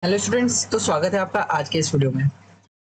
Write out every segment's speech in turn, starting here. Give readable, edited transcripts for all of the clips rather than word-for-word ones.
Hello students, तो स्वागत है आपका आज के इस वीडियो में।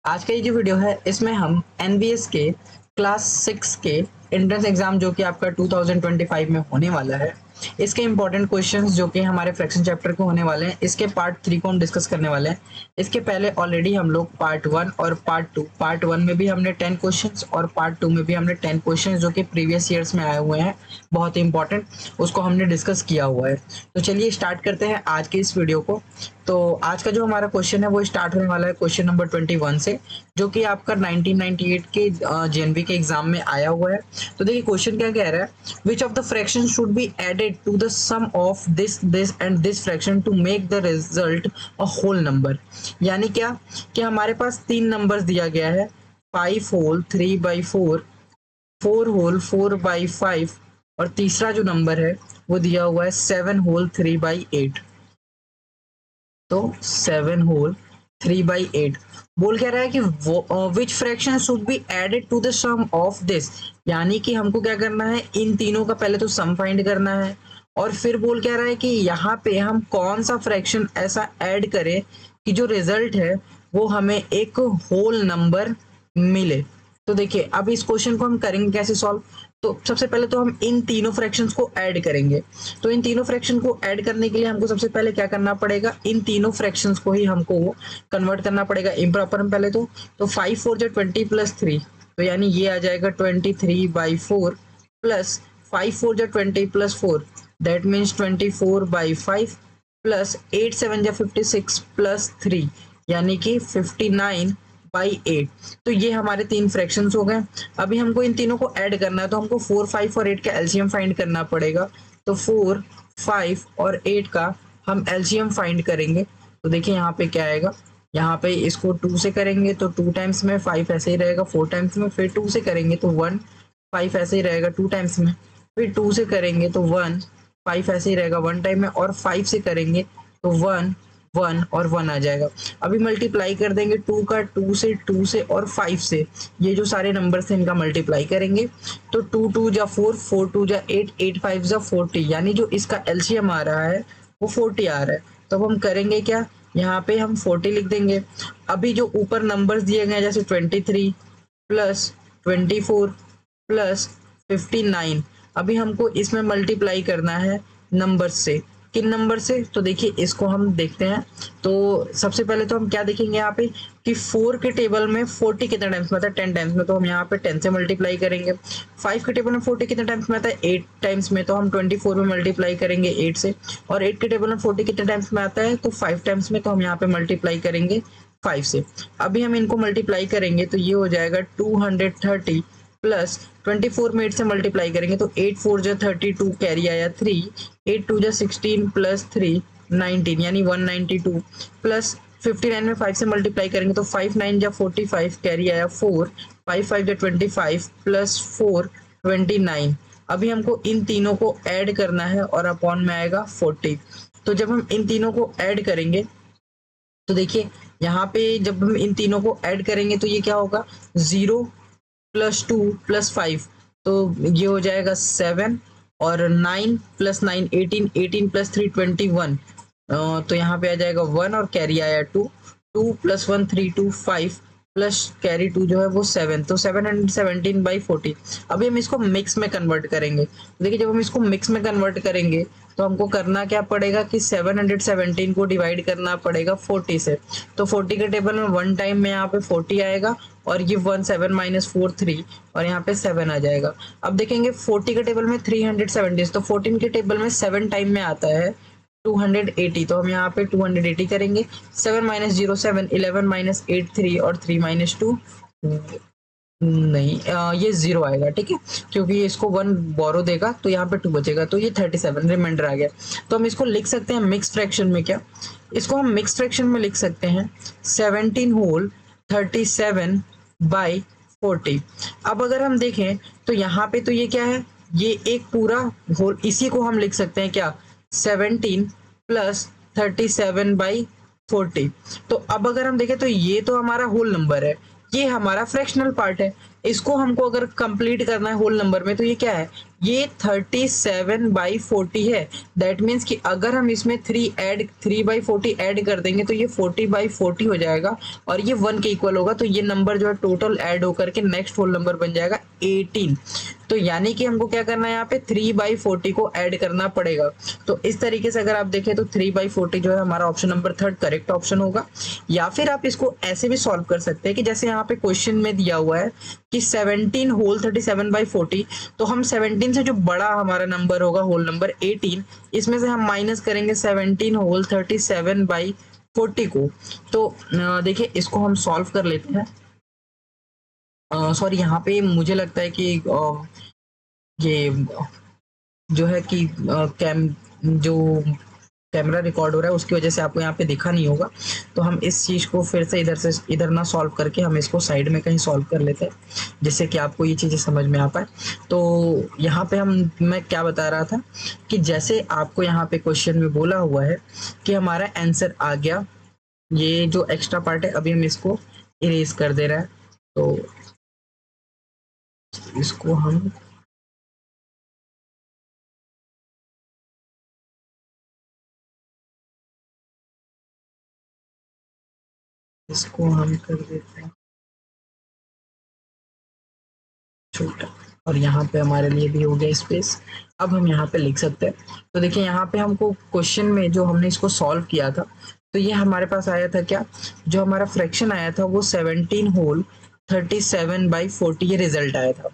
आज का ये जो वीडियो है इसमें हम एनबीएस के क्लास 6 के एंट्रेंस एग्जाम जो कि आपका 2025 में होने वाला है, इसके इंपॉर्टेंट क्वेश्चंस जो कि हमारे फ्रैक्शन चैप्टर को होने वाले हैं, इसके पार्ट 3 को हम डिस्कस करने वाले हैं। इसके पहले ऑलरेडी हम लोग पार्ट 1 और पार्ट 1 में भी हमने 10 क्वेश्चंस और पार्ट 2 में भी हमने 10 क्वेश्चंस जो कि प्रीवियस ईयर्स में आए हुए हैं, बहुत ही इंपॉर्टेंट, उसको हमने डिस्कस किया हुआ है। तो चलिए स्टार्ट करते हैं आज के इस वीडियो को। तो आज का जो हमारा क्वेश्चन है वो स्टार्ट होने वाला है क्वेश्चन नंबर 21 से, जो कि आपका 1998 के जेएनवी के एग्जाम में आया हुआ है। तो देखिए क्वेश्चन क्या कह रहा है, which of the fraction should be added to the sum of this and this fraction to make the result a whole number. यानी क्या कि हमारे पास तीन नंबर्स दिया गया है, 5 होल 3/4, 4 होल 4/5 और तीसरा जो नंबर है वो दिया हुआ है 7 होल 3/8। तो 7 होल 3/8 बोल कह रहा है कि which fraction should be added to the sum of this. यानी कि हमको क्या करना है, इन तीनों का पहले तो सम फाइंड करना है और फिर बोल कह रहा है कि यहाँ पे हम कौन सा फ्रैक्शन ऐसा ऐड करें कि जो रिजल्ट है वो हमें एक होल नंबर मिले। तो देखिए अब इस क्वेश्चन को हम करेंगे कैसे सॉल्व। तो सबसे पहले तो हम इन तीनों फ्रैक्शंस को ऐड करेंगे। तो इन तीनों फ्रैक्शन को ऐड करने के लिए हमको सबसे पहले क्या करना पड़ेगा, इन तीनों फ्रैक्शंस को ही हमको कन्वर्ट करना पड़ेगा इम्प्रॉपर में पहले तो 5 4 जो 20 प्लस 3, तो यानी ये आ जाएगा 23/4 प्लस 5 4 जो 20 प्लस 4, दैट मीन्स 24/5 प्लस 8 7 जो 56 प्लस 3, यानी कि 59/8। तो ये हमारे तीन फ्रैक्शंस हो गए। अभी हमको इन तीनों को ऐड करना है, तो हमको 4 5 और 8 का एलसीएम फाइंड करना पड़ेगा। तो 4 5 और 8 का हम एलसीएम फाइंड करेंगे। तो देखिए यहाँ पे क्या आएगा, यहाँ पे इसको 2 से करेंगे तो 2 टाइम्स में, 5 ऐसे ही रहेगा 4 टाइम्स में, फिर 2 से करेंगे तो 1, 5 ऐसे ही रहेगा 2 टाइम्स में, फिर 2 से करेंगे तो 1, 5 ऐसे ही रहेगा 1 टाइम में, और 5 से करेंगे तो 1 1 और 1 आ जाएगा। अभी मल्टीप्लाई कर देंगे 2 का 2 से और 5 से, ये जो सारे नंबर थे इनका मल्टीप्लाई करेंगे तो 2 2 जा 4, 4 2 जा 8, 8 5 जा 40, यानी जो इसका एलसीएम आ रहा है वो 40 आ रहा है। तो अब हम करेंगे क्या, यहाँ पे हम 40 लिख देंगे। अभी जो ऊपर नंबर्स दिए गए हैं जैसे 23 प्लस 24 प्लस 59, अभी हमको इसमें मल्टीप्लाई करना है नंबर से। किन नंबर से, तो देखिए इसको हम देखते हैं। तो सबसे पहले तो हम क्या देखेंगे यहाँ पे कि 4 के टेबल में 40 कितने टाइम्स में आता है, 10 टाइम्स में, तो हम यहाँ पे 10 से मल्टीप्लाई करेंगे। 5 के टेबल में 40 कितने टाइम्स में आता है, 8 टाइम्स में, तो हम 24 में मल्टीप्लाई करेंगे 8 से। और 8 के टेबल में 40 कितने टाइम्स में आता है, तो 5 टाइम्स में, तो हम यहाँ पे मल्टीप्लाई करेंगे 5 से। अभी हम इनको मल्टीप्लाई करेंगे तो ये हो जाएगा 230 प्लस 24 में 8 से मल्टीप्लाई करेंगे तो 8 4 जो 32, कैरी आया 3, 8 2 जो 16 प्लस 3 19, यानी 192 प्लस 59 में 5 से मल्टीप्लाई करेंगे तो 5 9 जो 45, कैरी आया 4, 5 5 जो 25 प्लस 4 29। अभी हमको इन तीनों को ऐड करना है और अपॉन में आएगा 40। तो जब हम इन तीनों को ऐड करेंगे तो देखिए यहाँ पे जब हम इन तीनों को ऐड करेंगे तो ये क्या होगा, 0 प्लस 2 प्लस 5, तो ये हो जाएगा 7, और 9 प्लस 9 18, 18 प्लस 3 21, तो यहाँ पे आ जाएगा 1 और कैरी आया 2, 2 प्लस 1 3 2 5 प्लस कैरी 2 जो है वो 7, तो 717/40। अभी हम इसको मिक्स में कन्वर्ट करेंगे। तो देखिए जब हम इसको मिक्स में कन्वर्ट करेंगे तो हमको करना क्या पड़ेगा कि 717 को डिवाइड करना पड़ेगा 40 से। तो 40 के टेबल में 1 टाइम में यहाँ पे 40 आएगा और ये 1 7 माइनस 4 3, और यहाँ पे 7 आ जाएगा। अब देखेंगे 40 के टेबल में 370, तो 14 के टेबल में 7 टाइम में आता है 280, तो हम यहाँ पे 280 करेंगे। 7 माइनस 0 7, 11 माइनस 8 3, और 3 माइनस 2 नहीं, ये 0 आएगा, ठीक है, क्योंकि ये इसको 1 बोरो देगा तो यहाँ पे 2 बचेगा, तो ये 37 रिमाइंडर आ गया। तो हम इसको लिख सकते हैं मिक्स फ्रैक्शन में, क्या इसको हम मिक्स फ्रैक्शन में लिख सकते हैं 17 होल 37/40। अब अगर हम देखें तो यहाँ पे तो ये क्या है, ये एक पूरा होल, इसी को हम लिख सकते हैं क्या, 17 प्लस 37/40। तो अब अगर हम देखें तो ये तो हमारा होल नंबर है, ये हमारा फ्रैक्शनल पार्ट है। इसको हमको अगर कंप्लीट करना है होल नंबर में तो ये क्या है, ये 37/40 है। दैट मीन्स कि अगर हम इसमें 3/40 ऐड कर देंगे तो ये 40/40 हो जाएगा और ये 1 के इक्वल होगा। तो ये नंबर जो है टोटल ऐड होकर के नेक्स्ट होल नंबर बन जाएगा 18। तो यानी कि हमको क्या करना है, यहाँ पे 3/40 को ऐड करना पड़ेगा। तो इस तरीके से अगर आप देखें तो 3/40 जो है हमारा ऑप्शन नंबर 3 करेक्ट ऑप्शन होगा। या फिर आप इसको ऐसे भी सॉल्व कर सकते हैं कि जैसे यहाँ पे क्वेश्चन में दिया हुआ है कि 17 होल 37/40, तो हम 17 से जो बड़ा हमारा नंबर होगा होल नंबर 18, इसमें से हम माइनस करेंगे 17 होल 37/40 को। तो देखिए इसको हम सॉल्व कर लेते हैं। सॉरी, यहाँ पे मुझे लगता है कि ये जो है कि जो कैमरा रिकॉर्ड हो रहा है उसकी वजह से आपको यहाँ पे दिखा नहीं होगा। तो हम इस चीज को फिर से इधर ना सॉल्व करके हम इसको साइड में कहीं सॉल्व कर लेते हैं, जिससे कि आपको ये चीजें समझ में आ पाए। तो यहाँ पे मैं क्या बता रहा था कि जैसे आपको यहाँ पे क्वेश्चन में बोला हुआ है कि हमारा आंसर आ गया, ये जो एक्स्ट्रा पार्ट है अभी हम इसको इरेज कर दे रहे हैं। तो इसको हम कर देते हैं छोटा, और यहाँ पे हमारे लिए भी हो गया स्पेस। अब हम यहाँ पे लिख सकते हैं। तो देखिए यहाँ पे हमको क्वेश्चन में जो हमने इसको सॉल्व किया था, तो ये हमारे पास आया था क्या, जो हमारा फ्रैक्शन आया था वो 17 होल 37/40 ये रिजल्ट आया था।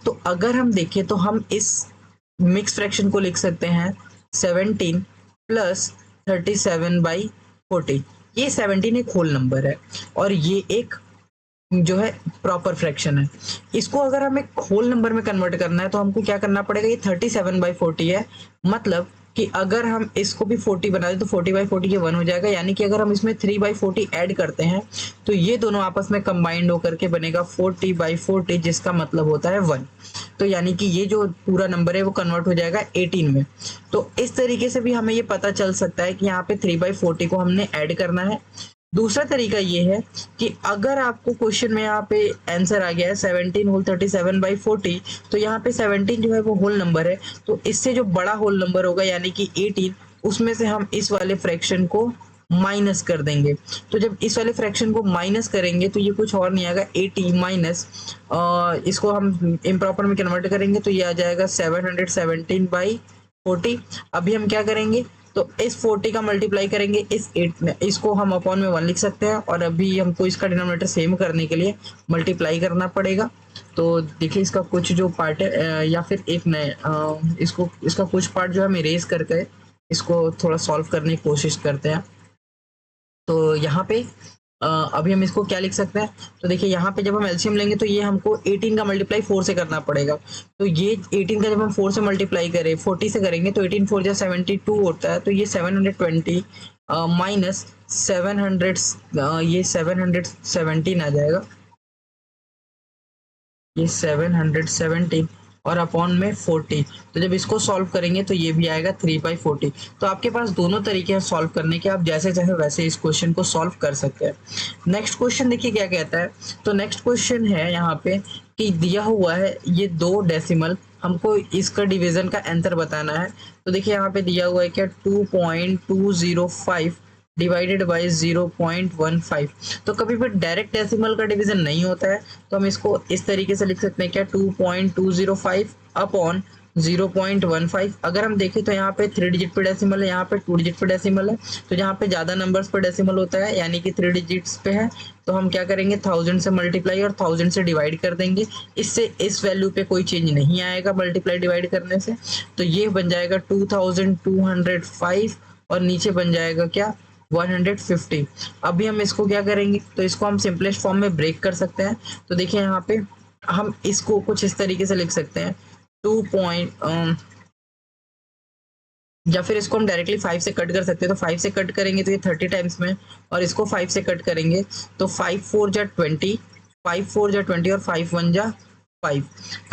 तो अगर हम देखें तो हम इस मिक्स फ्रैक्शन को लिख सकते हैं 17 प्लस 37/40। ये 17 एक होल नंबर है और ये एक जो है प्रॉपर फ्रैक्शन है। इसको अगर हमें होल नंबर में कन्वर्ट करना है तो हमको क्या करना पड़ेगा, ये 37/40 है, मतलब कि अगर हम इसको भी 40 बना दें तो 40/40 ये 1 हो जाएगा। यानी कि अगर हम इसमें 3/40 ऐड करते हैं तो ये दोनों आपस में कंबाइंड होकर के बनेगा 40/40, जिसका मतलब होता है 1। तो यानी कि ये जो पूरा नंबर है वो कन्वर्ट हो जाएगा 18 में। तो इस तरीके से भी हमें ये पता चल सकता है कि यहाँ पे 3/40 को हमने ऐड करना है। दूसरा तरीका ये है कि अगर आपको क्वेश्चन में यहाँ पे आंसर आ गया है 17 होल 37/40, तो यहाँ पे 17 जो है वो होल नंबर है, तो इससे जो बड़ा होल नंबर होगा यानी कि 18, उसमें से हम इस वाले फ्रैक्शन को माइनस कर देंगे। तो जब इस वाले फ्रैक्शन को माइनस करेंगे तो ये कुछ और नहीं आएगा 80 माइनस, इसको हम इम्प्रॉपर में कन्वर्ट करेंगे तो ये आ जाएगा 717/40। अभी हम क्या करेंगे, तो इस 40 का मल्टीप्लाई करेंगे इस 8 में, इसको हम अपॉन में 1 लिख सकते हैं और अभी हमको इसका डिनोमिनेटर सेम करने के लिए मल्टीप्लाई करना पड़ेगा। तो देखिए इसका कुछ जो पार्ट है या फिर एक नए इसका कुछ पार्ट जो हम इरेज करके इसको थोड़ा सॉल्व करने की कोशिश करते हैं। तो यहाँ पे अभी हम इसको क्या लिख सकते हैं, तो देखिए यहाँ पे जब हम एलसीएम लेंगे तो ये हमको 18 का मल्टीप्लाई 4 से करना पड़ेगा। तो ये 18 का जब हम 4 से मल्टीप्लाई करें 40 से करेंगे तो 18 4 जा 72 होता है। तो ये 720 माइनस 700, ये 717 आ जाएगा, ये 717 और अपॉन में 40। तो जब इसको सॉल्व करेंगे तो ये भी आएगा 3/40। तो आपके पास दोनों तरीके हैं सॉल्व करने के, आप जैसे चाहे वैसे इस क्वेश्चन को सॉल्व कर सकते हैं। नेक्स्ट क्वेश्चन देखिए क्या कहता है। तो नेक्स्ट क्वेश्चन है यहाँ पे कि दिया हुआ है ये 2 डेसिमल, हमको इसका डिवीजन का आंसर बताना है। तो देखिए यहाँ पे दिया हुआ है क्या 2.205 डिवाइडेड बाई 0.15। तो कभी भी डायरेक्ट डेसिमल का डिवीजन नहीं होता है, तो हम इसको इस तरीके से लिख सकते हैं क्या 2.205 अपॉन 0.15। अगर हम देखें तो यहाँ पे 3 डिजिट पे डेसिमल है, यहाँ पे 2 डिजिट पे डेसिमल है। तो जहाँ पे ज्यादा नंबर्स पे डेसिमल होता है यानी कि 3 डिजिट्स पे है, तो हम क्या करेंगे 1000 से मल्टीप्लाई और 1000 से डिवाइड कर देंगे। इससे इस वैल्यू पे कोई चेंज नहीं आएगा मल्टीप्लाई डिवाइड करने से। तो ये बन जाएगा 2205 और नीचे बन जाएगा क्या 150। अभी हम इसको क्या करेंगे, तो इसको हम सिंपलेस्ट फॉर्म में ब्रेक कर सकते हैं। तो देखिए यहाँ पे हम इसको कुछ इस तरीके से लिख सकते हैं 2 या फिर इसको हम डायरेक्टली 5 से कट कर सकते हैं। तो 5 से कट करेंगे तो ये 30 टाइम्स में, और इसको 5 से कट करेंगे तो 5 4 जा 20, 5 4 जा 20 और 5 1 जा 5।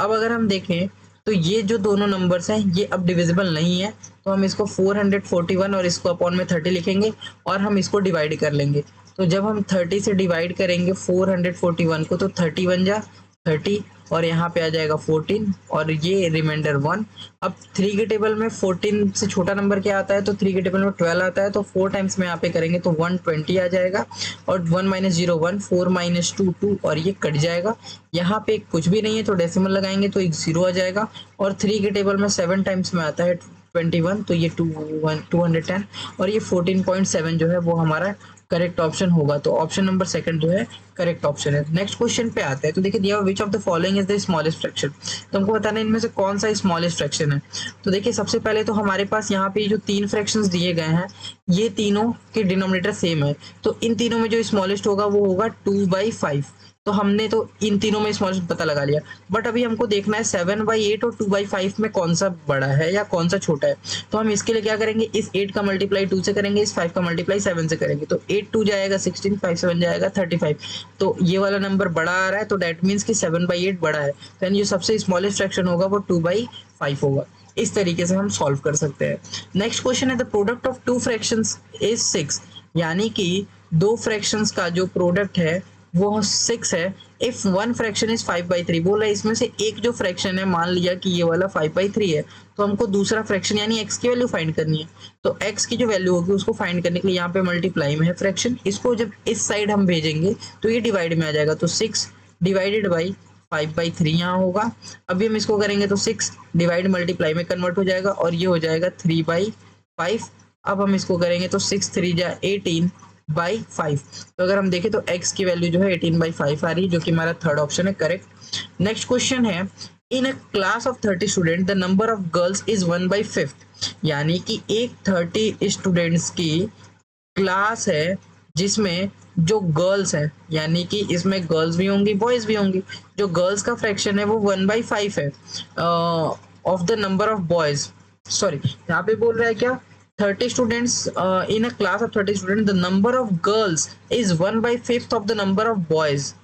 अब अगर हम देखें तो ये जो दोनों नंबर्स हैं ये अब डिविजिबल नहीं है, तो हम इसको 441 और इसको अपॉन में 30 लिखेंगे और हम इसको डिवाइड कर लेंगे। तो जब हम 30 से डिवाइड करेंगे 441 को तो 30 बन जा 30 और यहाँ पे आ जाएगा 14 और ये रिमाइंडर 1। अब 3 के टेबल में 14 से छोटा नंबर क्या आता है, तो 3 के टेबल में 12 आता है, तो 4 टाइम्स में यहाँ पे करेंगे तो 120 आ जाएगा और 1 माइनस 0 1, 4 माइनस 2 2 और ये कट जाएगा। यहाँ पे कुछ भी नहीं है तो डेसिमल लगाएंगे तो एक 0 आ जाएगा और 3 के टेबल में 7 टाइम्स में आता है 21, तो ये 210 और ये 14.7 जो है वो हमारा करेक्ट ऑप्शन होगा। तो ऑप्शन नंबर सेकंड जो है करेक्ट ऑप्शन है। नेक्स्ट क्वेश्चन पे आते हैं। तो देखिए दिया विच of the following is the smallest fraction, तो हमको बताना है इनमें से कौन सा स्मॉलेस्ट फ्रैक्शन है। तो देखिए सबसे पहले तो हमारे पास यहाँ पे जो 3 फ्रैक्शंस दिए गए हैं ये तीनों के डिनोमिनेटर सेम है, तो इन तीनों में जो स्मॉलेस्ट होगा वो होगा 2/5। तो हमने तो इन तीनों में स्मॉलेस्ट पता लगा लिया, बट अभी हमको देखना है 7/8 और 2/5 में कौन सा बड़ा है या कौन सा छोटा है। तो हम इसके लिए क्या करेंगे, इस 8 का मल्टीप्लाई 2 से करेंगे, इस 5 का मल्टीप्लाई 7 से करेंगे, तो 8 2 जाएगा 16, 5 7 जाएगा 35। तो ये वाला नंबर बड़ा आ रहा है तो डेट मीन्स कि 7/8 बड़ा है, तो यानी जो सबसे स्मॉलेस्ट फ्रैक्शन होगा वो 2/5 होगा। इस तरीके से हम सॉल्व कर सकते हैं। नेक्स्ट क्वेश्चन है the product of two fractions is 6, यानी कि दो फ्रैक्शंस का जो प्रोडक्ट है वो 6 है। इफ वन फ्रैक्शन इज 5/3, बोल रहा है इसमें से एक जो फ्रैक्शन है, मान लिया कि ये वाला 5/3 है, तो हमको दूसरा फ्रैक्शन यानी x की वैल्यू फाइंड करनी है। तो x की जो वैल्यू होगी उसको फाइंड करने के लिए यहाँ पे मल्टीप्लाई में है फ्रैक्शन, इसको जब इस साइड हम भेजेंगे तो ये डिवाइड में आ जाएगा, तो 6 डिवाइडेड बाई 5/3 यहाँ होगा। अभी हम इसको करेंगे तो 6 डिवाइड मल्टीप्लाई में कन्वर्ट हो जाएगा और ये हो जाएगा 3/5। अब हम इसको करेंगे तो 6 3 जा 18/5। तो अगर हम देखें तो x की वैल्यू जो है 18/5 आ रही है, जो कि हमारा थर्ड ऑप्शन है करेक्ट। नेक्स्ट क्वेश्चन है in a class of 30 student the number of girls is 1/5, यानी कि एक 30 स्टूडेंट्स की क्लास है जिसमें जो गर्ल्स हैं, यानी कि इसमें गर्ल्स भी होंगी बॉयज भी होंगी, जो गर्ल्स का फ्रैक्शन है वो 1/5 है of the number of boys. Sorry, यहाँ पे बोल रहा है क्या, 30 students in a class of 30 student the number of girls is 1/5 of the number of boys.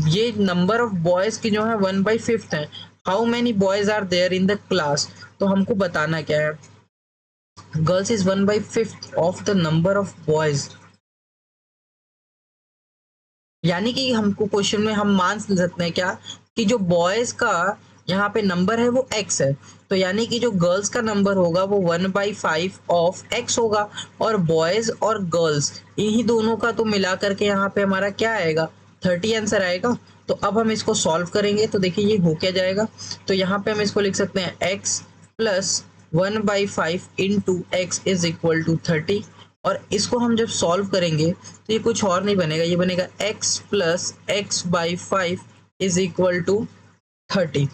ये नंबर ऑफ बॉयज की जो है 1/5 है। How many boys are there in the class, तो हमको बताना क्या है, girls is 1/5 of the number of boys, यानी कि हमको क्वेश्चन में हम मान सकते हैं क्या कि जो बॉयज का यहाँ पे नंबर है वो x है, तो यानी कि जो गर्ल्स का नंबर होगा वो 1/5 ऑफ x होगा, और बॉयज और गर्ल्स इन्हीं दोनों का तो मिला करके यहाँ पे हमारा क्या आएगा, 30 आंसर आएगा। तो अब हम इसको सॉल्व करेंगे तो देखिए ये हो क्या जाएगा, तो यहाँ पे हम इसको लिख सकते हैं x plus 1/5 into x is equal to 30, और इसको हम जब सॉल्व करेंगे तो ये कुछ और नहीं बनेगा, ये बनेगा x plus x/5 is equal to 30।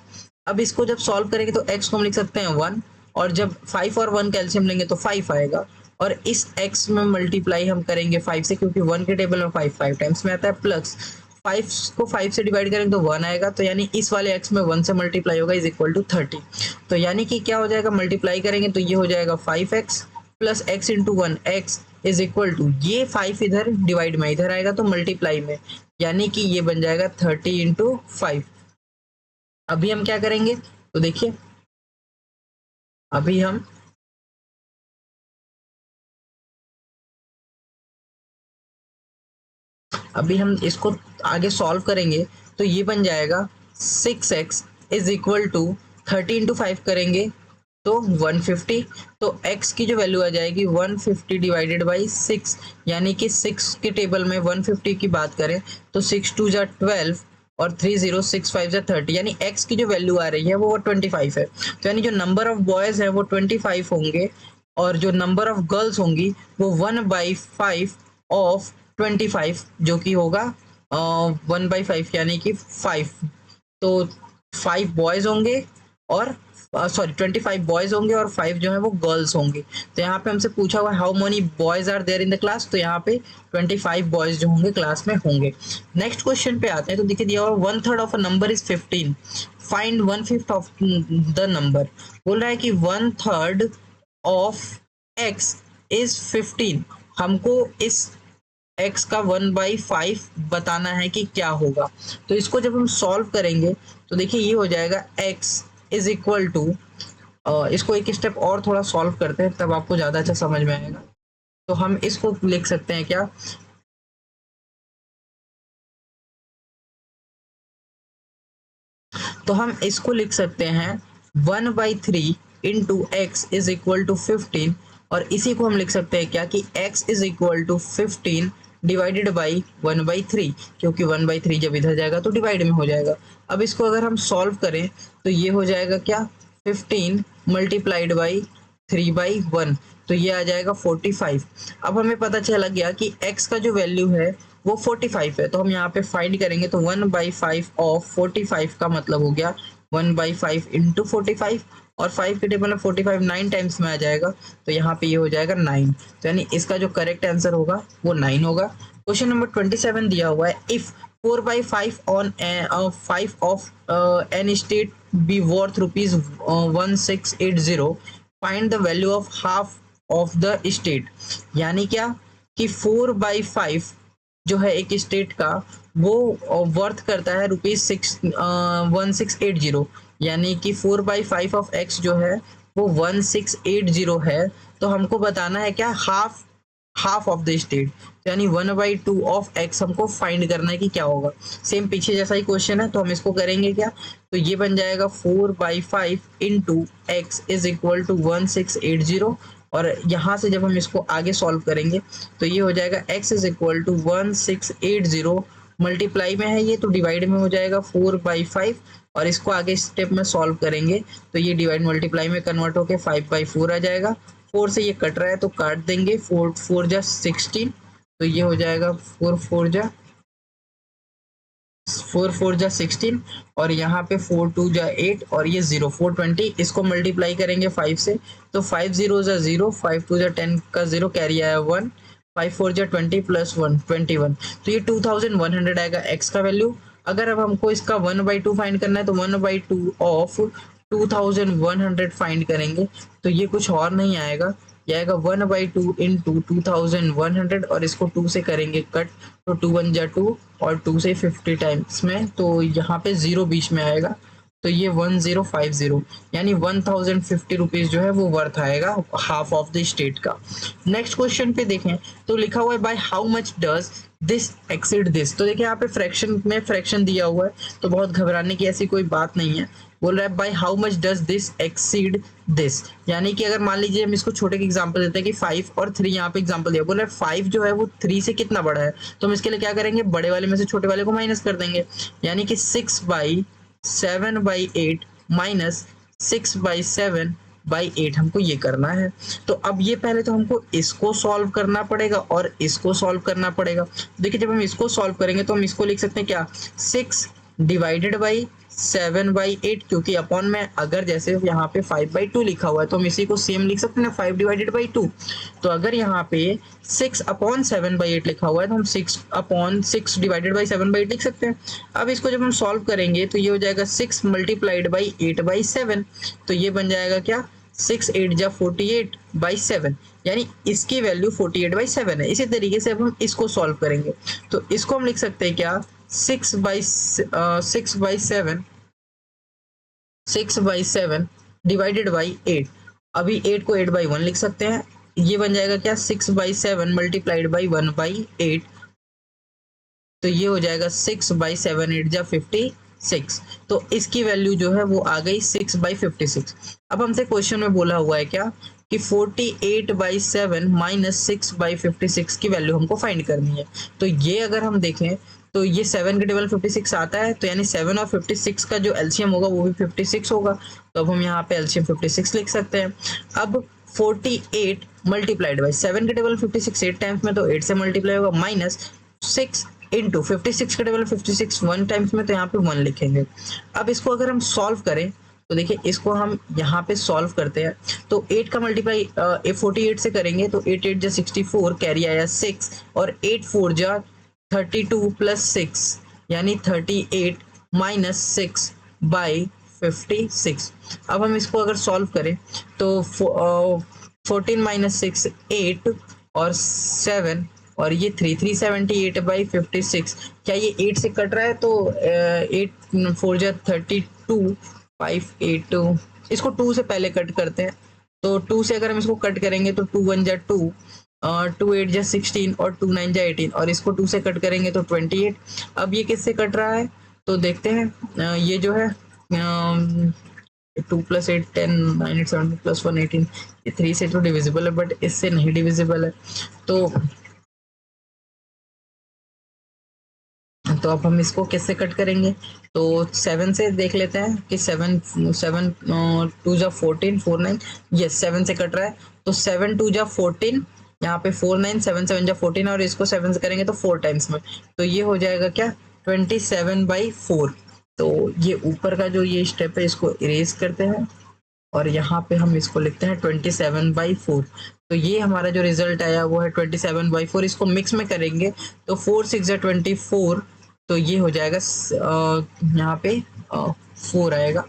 अब इसको जब सॉल्व करेंगे तो x को हम लिख सकते हैं 1, और जब 5 और 1 कैल्शियम लेंगे तो 5 आएगा, और इस x में मल्टीप्लाई हम करेंगे 5 से, क्योंकि 1 के टेबल में 5 टाइम्स में आता है, प्लस 5 को 5 से डिवाइड करेंगे तो 1 आएगा, तो यानी इस वाले x में 1 से मल्टीप्लाई होगा इज इक्वल टू 30। तो यानी कि क्या हो जाएगा, मल्टीप्लाई करेंगे तो ये हो जाएगा 5x plus x into 1 x is equal to, ये 5 इधर डिवाइड में इधर आएगा तो मल्टीप्लाई में, यानी कि ये बन जाएगा 30 इंटू 5। अभी हम क्या करेंगे, तो देखिए अभी हम इसको आगे सॉल्व करेंगे तो ये बन जाएगा 6x is equal to 30 into 5 करेंगे तो 150, तो x की जो वैल्यू आ जाएगी 150 डिवाइडेड बाई 6, यानी कि 6 के टेबल में 150 की बात करें तो 6 2 जा 12 और 3 0 6 5 जा 30, यानी x की जो वैल्यू आ रही है वो 25 है। तो यानी जो नंबर ऑफ बॉयज है वो 25 होंगे और जो नंबर ऑफ गर्ल्स होंगी वो 1/5 ऑफ 25, जो कि होगा 1/5 यानी कि 5। तो 5 बॉयज होंगे और सॉरी 25 बॉयज होंगे और 5 जो है वो गर्ल्स होंगी। तो यहाँ पे हमसे पूछा हुआ how many boys are there in the class, तो यहाँ पे 25 बॉयज जो होंगे क्लास में होंगे। नेक्स्ट क्वेश्चन पे आते हैं, तो देखिए दिया हुआ 1/3 of a number is 15, find 1/5 of the number. बोल रहा है कि 1/3 ऑफ x इज 15, हमको इस x का 1/5 बताना है कि क्या होगा। तो इसको जब हम सॉल्व करेंगे तो देखिए ये हो जाएगा x इज इक्वल टू, इसको एक स्टेप और थोड़ा सॉल्व करते हैं तब आपको ज़्यादा अच्छा समझ में आएगा। तो हम इसको लिख सकते हैं क्या, तो हम इसको लिख सकते हैं 1/3 into x is equal to 15, और इसी को हम लिख सकते हैं क्या कि x is equal to 15 divided by 1/3, क्योंकि 1/3 जब इधर जाएगा तो डिवाइड में हो जाएगा। अब इसको अगर हम सॉल्व करें तो ये हो जाएगा क्या, 15 मल्टीप्लाइड बाई 3/1, तो ये आ जाएगा 45। अब हमें पता चला गया कि x का जो वैल्यू है वो 45 है, तो हम यहाँ पे फाइंड करेंगे तो 1/5 ऑफ 45 का मतलब हो गया 1/5 इंटू 45, और 5 के टेबल में 45 9 टाइम्स में आ जाएगा, तो यहाँ पे ये हो जाएगा 9। तो यानी इसका जो करेक्ट आंसर होगा वो 9 होगा। क्वेश्चन नंबर 27 दिया हुआ है, if 4/5 on 5 of an state be worth rupees 1680, find the value of half of the state. यानी क्या कि 4/5 जो है एक स्टेट का वो वर्थ करता है ₹1680, यानी कि 4/5 ऑफ x जो है वो 1680 है। तो हमको बताना है क्या, हाफ ऑफ द स्टेट, यानी 1/2 ऑफ x हमको फाइंड करना है कि क्या होगा। सेम पीछे जैसा ही क्वेश्चन है, तो हम इसको करेंगे क्या, तो ये बन जाएगा 4/5 into x is equal to 1680, और यहाँ से जब हम इसको आगे सॉल्व करेंगे तो ये हो जाएगा x is equal to 1680, multiply में है ये तो डिवाइड में हो जाएगा 4/5, और इसको आगे स्टेप में सॉल्व करेंगे तो ये डिवाइड मल्टीप्लाई में कन्वर्ट होके 5/4 आ जाएगा। 4 से ये कट रहा है तो काट देंगे, 4 जा 16, तो ये हो जाएगा 4 4 जा 16, और यहाँ पे 4 2 जा 8, और ये 0 420, इसको मल्टीप्लाई करेंगे 5 से तो 5 0 जा 0, 5 2 जा 10 का 0 कैरी आया 1, 5 4 जा 20 प्लस 1 21, तो ये 2100 आएगा x का वैल्यू। अगर अब हमको इसका 1/2 फाइंड करना है तो 1/2 ऑफ 2100 फाइंड करेंगे, तो ये कुछ और नहीं आएगा, ये आएगा 1/2 इंटू 2100, और इसको 2 से करेंगे कट, तो 2 1 जा 2, और 2 से 50 टाइम्स में, तो यहाँ पे 0 बीच में आएगा, तो ये 1050, यानी 1050 रुपीज जो है वो वर्थ आएगा हाफ ऑफ द स्टेट का। नेक्स्ट क्वेश्चन पे देखें तो लिखा हुआ है by how much does this exceed this. तो देखिए यहाँ पे फ्रैक्शन में फ्रैक्शन दिया हुआ है, तो बहुत घबराने की ऐसी कोई बात नहीं है। बोल रहा है by how much does this exceed this, यानी कि अगर मान लीजिए हम इसको छोटे के एग्जांपल देते हैं कि 5 और 3, यहाँ पे एग्जांपल दिया, बोल रहा है 5 जो है वो 3 से कितना बड़ा है, तो हम इसके लिए क्या करेंगे, बड़े वाले में से छोटे वाले को माइनस कर देंगे, यानी कि 6/7/8 माइनस 6/7/8 हमको ये करना है। तो अब ये पहले तो हमको इसको सॉल्व करना पड़ेगा और इसको सॉल्व करना पड़ेगा। देखिए जब हम इसको सॉल्व करेंगे तो हम इसको लिख सकते हैं क्या, 6 डिवाइडेड बाई 7/8, क्योंकि अपॉन में अगर जैसे यहाँ पे 5/2 लिखा हुआ है तो हम इसी को सेम लिख सकते हैं 5 डिवाइडेड बाई 2। तो अगर यहाँ पे 6/7/8 लिखा हुआ है तो हम 6/6 डिवाइडेड बाई 7/8 लिख सकते हैं। अब इसको जब हम सॉल्व करेंगे तो ये हो जाएगा 6 मल्टीप्लाइड बाई 8/7, तो ये बन जाएगा क्या, 6 8 जा 48/7, यानी इसकी वैल्यू 48/7 है। इसी तरीके से अब हम इसको सॉल्व करेंगे तो इसको हम लिख सकते हैं क्या, 6/7 डिवाइडेड बाई 8। अभी 8 को 8/1 लिख सकते हैं, ये बन जाएगा क्या, 6/7 मल्टीप्लाइड बाई 1/8, तो ये हो जाएगा 6/7 8 जा 56, तो इसकी वैल्यू जो है वो आ गई 6/56। अब हमसे क्वेश्चन में बोला हुआ है क्या कि 48/7 माइनस 6/56 की वैल्यू हमको फाइंड करनी है। तो ये अगर हम देखें तो ये 7 के टेबल 56 आता है, तो यानी 7 और 56 का जो एलसीएम होगा वो भी 56 होगा, तो अब हम यहाँ पे एलसीएम 56 लिख सकते हैं। अब 48 मल्टीप्लाइड बाई 7 के टेबल 56 8 टाइम्स में, तो 8 से मल्टीप्लाई होगा, माइनस 6 इंटू 56 के टेबल 56 1 टाइम्स में, तो यहाँ पे 1 लिखेंगे। अब इसको अगर हम सॉल्व करें तो देखिए इसको हम यहाँ पे सॉल्व करते हैं, तो 8 का मल्टीप्लाई 48 से करेंगे तो 8 8 जा 64 कैरी आया 6, और 8 4 जा 32 प्लस 6 यानी 38 माइनस 6/56। अब हम इसको अगर सॉल्व करें तो 14 माइनस 6 8, और 7 और ये 378/56, क्या ये 8 से कट रहा है, तो 8 4 जा 32 582, इसको 2 से पहले कट करते हैं, तो 2 से अगर हम इसको कट करेंगे तो 2 1 जा 2, 2 8 जा 16, और 2 9 जा 18, और इसको 2 से कट करेंगे तो 28। अब ये किससे कट रहा है तो देखते हैं, ये जो है टू प्लस एट 10, 9 8 17 प्लस 1 18, ये 3 से तो डिविजिबल है बट इससे नहीं डिविजिबल है। तो अब हम इसको किससे कट करेंगे? तो 7 से देख लेते हैं कि 7 7 2 जा 14 4 9, यस 7 से कट रहा है। तो 7 2 जा 14, यहाँ पे 4 9, 7 7 जा 14 और इसको 7 से करेंगे तो 4 टाइम्स में, तो ये हो जाएगा क्या 27/4। तो ये ऊपर का जो ये स्टेप है इसको इरेज करते हैं और यहाँ पे हम इसको लिखते हैं 27/4। तो ये हमारा जो रिजल्ट आया वो है 27/4। इसको मिक्स में करेंगे तो 4 6 या 24, तो ये हो जाएगा यहाँ पे 4 आएगा।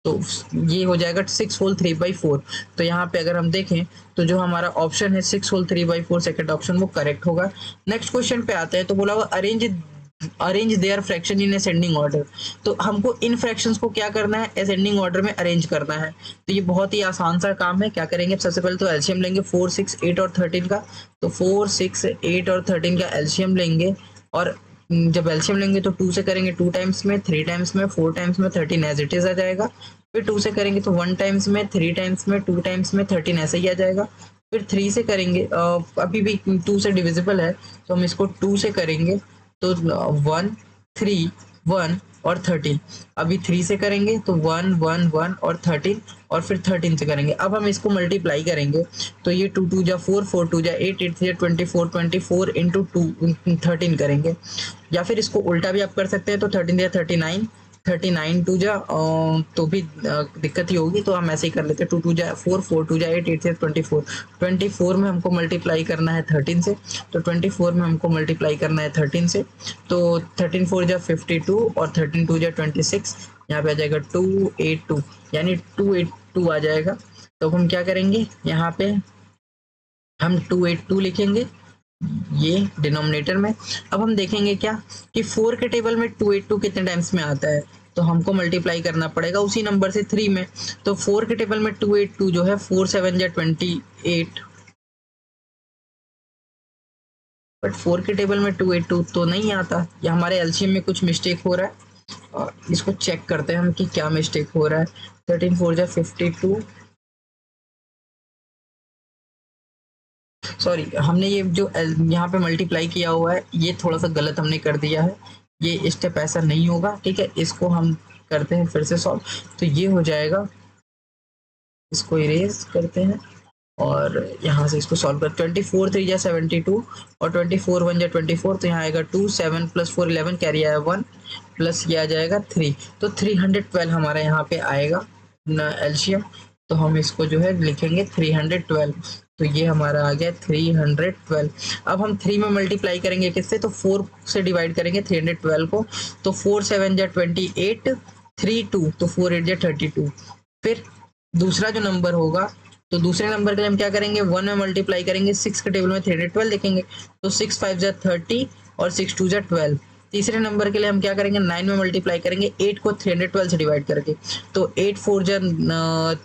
तो ये हो जाएगा 6 होल 3/4। तो यहाँ पे अगर हम देखें तो जो हमारा ऑप्शन है 6 होल 3/4 सेकंड ऑप्शन वो करेक्ट होगा। नेक्स्ट क्वेश्चन पे आते हैं। तो बोला हुआ arrange their fraction in ascending order. तो हमको इन फ्रैक्शंस को क्या करना है? असेंडिंग ऑर्डर में अरेंज करना है। तो ये बहुत ही आसान सा काम है। क्या करेंगे? सबसे पहले तो एलसीएम लेंगे 4 6 8 और 13 का। तो 4 6 8 और 13 का एलसीएम लेंगे और जब एलसीएम लेंगे तो 2 से करेंगे 2 टाइम्स में, 3 टाइम्स में, 4 टाइम्स में, 13 एज इट इज आ जाएगा। फिर 2 से करेंगे तो 1 टाइम्स में, 3 टाइम्स में, 2 टाइम्स में, 13 ऐसे ही आ जाएगा। फिर 3 से करेंगे, अभी भी 2 से डिविजिबल है तो हम इसको 2 से करेंगे तो 1 3 1 और 13। अभी 3 से करेंगे तो 1 1 1 और 13 और फिर 13 से करेंगे। अब हम इसको मल्टीप्लाई करेंगे तो ये 2 2 जा 4 4 2 जा 8 8 3 जा 24 24 इंटू 2 13 करेंगे। या फिर इसको उल्टा भी आप कर सकते हैं तो 13 या 39 39 टू जा तो भी दिक्कत ही होगी, तो हम ऐसे ही कर लेते हैं 2 2 जा 4 4 2 जा 8 8 से 24 24 में हमको मल्टीप्लाई करना है 13 से। तो 24 में हमको मल्टीप्लाई करना है 13 से। तो 13 4 जा 52 और 13 2 जा 26, यहाँ पे आ जाएगा 282, यानी 282 आ जाएगा। तो हम क्या करेंगे? यहाँ पे हम 282 लिखेंगे ये डिनोमिनेटर में। अब हम देखेंगे क्या कि 4 के टेबल में 282 कितने टाइम्स में आता है, तो हमको मल्टीप्लाई करना पड़ेगा उसी नंबर से 3 में। तो 4 के टेबल में 282 जो है 4 7 या 28, बट 4 के टेबल में 282 तो नहीं आता। ये हमारे एलसीएम में कुछ मिस्टेक हो रहा है और इसको चेक करते हैं हम कि क्या मिस्टेक हो रहा है। 13 4 जा 52, सॉरी हमने ये जो यहाँ पे मल्टीप्लाई किया हुआ है ये थोड़ा सा गलत हमने कर दिया है। ये स्टेप ऐसा नहीं होगा, ठीक है। इसको हम करते हैं फिर से सॉल्व। तो ये हो जाएगा, इसको इरेज करते हैं और यहाँ से इसको सॉल्व कर 24 3 जा 72 और 24 1 जा 24, तो यहाँ आएगा 2 7 प्लस 4 11, कैरी आया 1 प्लस ये आ जाएगा 3। तो 312 हमारा यहाँ पे आएगा एलसीएम। तो हम इसको जो है लिखेंगे 312। तो ये हमारा आ गया 312। अब हम 3 में मल्टीप्लाई करेंगे किससे? तो 4 से डिवाइड करेंगे 312 को। तो 4 7 जा 28 3 2, तो 4 8 जा 32। फिर दूसरा जो नंबर होगा तो दूसरे नंबर के लिए हम क्या करेंगे? 1 में मल्टीप्लाई करेंगे, 6 के टेबल में 312 लिखेंगे तो 6 5 जा 30 और 6 2 जा 12। तीसरे नंबर के लिए हम क्या करेंगे? 9 में मल्टीप्लाई करेंगे 8 को 312 से डिवाइड करके, तो 8 4 जा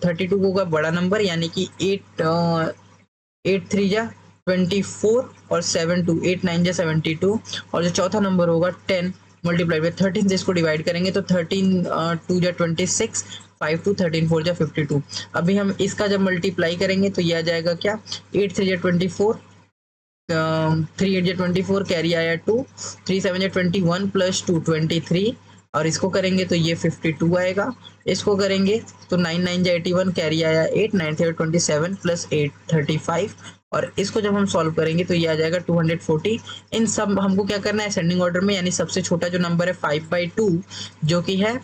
32 होगा बड़ा नंबर, यानी कि 8 3 जा 24 और 7 2 8 9 जा 72। और जो चौथा नंबर होगा 10 मल्टीप्लाई बाई 13 से इसको डिवाइड करेंगे तो 13 2 जा 26, 5 2 13 4 जा 52। अभी हम इसका जब मल्टीप्लाई करेंगे तो ये आ जाएगा क्या? 8 3 जा 24, 3 8 जा 24, कैरी आया 2, 3 7 जा 21 प्लस 2 23, और इसको करेंगे तो ये 52 आएगा। इसको करेंगे तो 9 9 जा 81, कैरी आया 8, 9 3 27 प्लस 8 35, और इसको जब हम सॉल्व करेंगे तो ये आ जाएगा 240। इन सब हमको क्या करना है? असेंडिंग ऑर्डर में, यानी सबसे छोटा जो नंबर है 5/2 जो कि है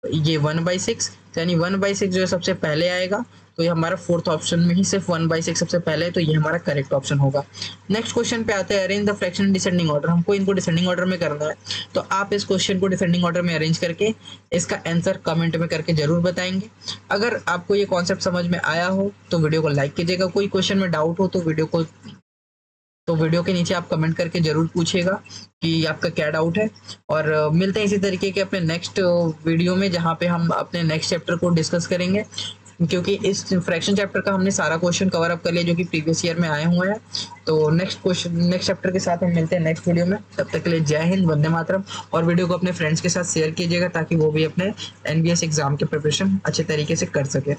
ये 1/6, यानी 1/6 जो है सबसे पहले आएगा। तो ये हमारा फोर्थ ऑप्शन में ही सिर्फ 1/6 सबसे पहले है, तो ये हमारा करेक्ट ऑप्शन होगा। नेक्स्ट क्वेश्चन पे आते हैं, arrange the fraction in descending order. हमको इनको डिसेंडिंग ऑर्डर में करना है, तो आप इस क्वेश्चन को डिसेंडिंग ऑर्डर में अरेंज करके इसका आंसर कमेंट में करके जरूर बताएंगे। अगर आपको ये कॉन्सेप्ट समझ में आया हो तो वीडियो को लाइक कीजिएगा। कोई क्वेश्चन में डाउट हो तो वीडियो के नीचे आप कमेंट करके जरूर पूछिएगा कि आपका क्या डाउट है। और मिलते हैं इसी तरीके के अपने नेक्स्ट वीडियो में, जहाँ पे हम अपने नेक्स्ट चैप्टर को डिस्कस करेंगे। क्योंकि इस फ्रैक्शन चैप्टर का हमने सारा क्वेश्चन कवर अप कर लिया जो कि प्रीवियस ईयर में आए हुए हैं। तो नेक्स्ट चैप्टर के साथ हम मिलते हैं नेक्स्ट वीडियो में। तब तक के लिए जय हिंद, वंदे मातरम। और वीडियो को अपने फ्रेंड्स के साथ शेयर कीजिएगा ताकि वो भी अपने एनबीएस एग्जाम के प्रिपरेशन अच्छे तरीके से कर सके।